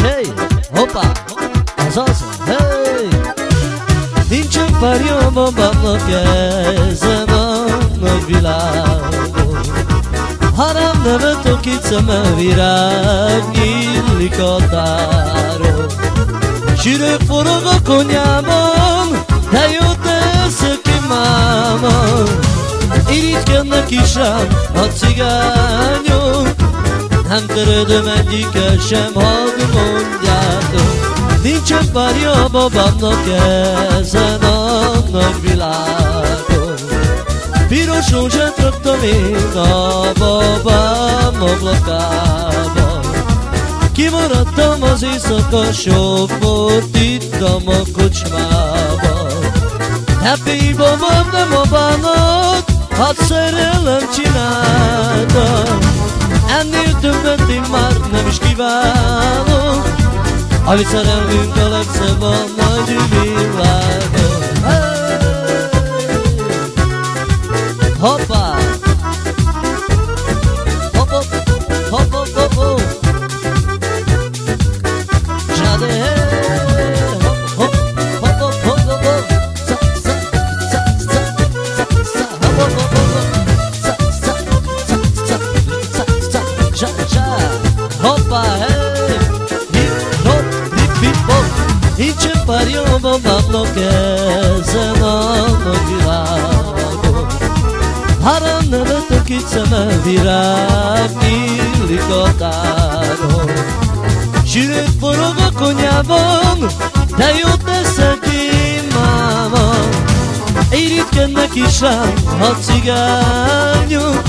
hey, hoppá, ez az, hey. Nincsen párja babámnak ezen a nagy világon, ha nem nevet a két szeme virág nyílik a táron. Sűrök forog a konyában, de jót tesz ki máma. Irigykednek is rám a cigányok, nem törődöm egyikkel sem, hadd mondjátok. Nincsen párja a babámnak ezen a nagy világon. Piros rózsát raktam én a babám ablakában. Kimaradtam az éjszaka, sok bort ittam a kocsmában. Happy babám, nem a bánat, hát szerelem csináltam. Ennél többet én már nem is kívánok, a mi szerelmünk a legszebb a nagy világon. Hey! Hoppá! Hopp, hopp, hopp, hopp, hopp, hopp. Zsáde, hey! Hopp, hopp, hopp, hopp, hopp, hopp. Za, za, za, za, za, za. Hopp, hopp, hopp, hopp. Za, za, za, za, za, za. Zsa, zsa. Hoppá, hey! Hip, hop, hip, hip, hop. Nincsen párja a babámnak ezen a nagy világon. Három nevet a két szeme virág nyílik a táron. Sűrűt forog a konyában, de jót teszek én máma. Irigykednek is rám a cigányok,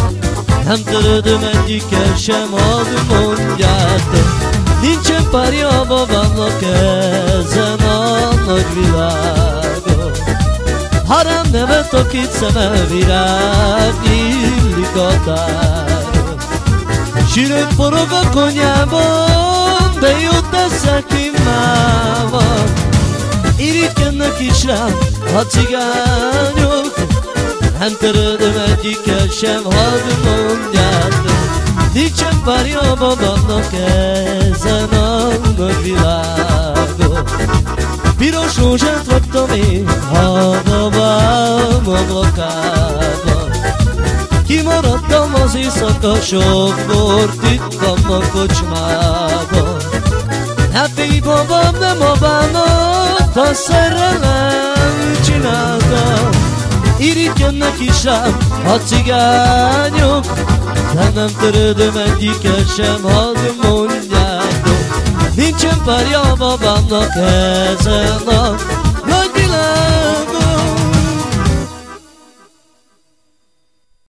nem törődöm egyikkel sem, hadd mondjátok. Nincsen párja a babámnak ezen a nagy világon. Ha rám nevet a két szeme virág nyílik a táron. Sűrűt forog a konyában, de jót teszek imával. Irigykednek is rám a cigányok, nem törődöm egyikkel sem, hadd mondjátok. Nincsen párja a babámnak ezen a nagy világon. Piros rózsát raktam én a babám ablakában. Kimaradtam az éjszaka, sok bort ittam a kocsmában. Happy babám, nem a bánat, a szerelem csináltam. Irigykednek is rám a cigányok, de nem törődöm egyikkel sem, hadd mondjátok. Nincsen párja a babámnak ezen a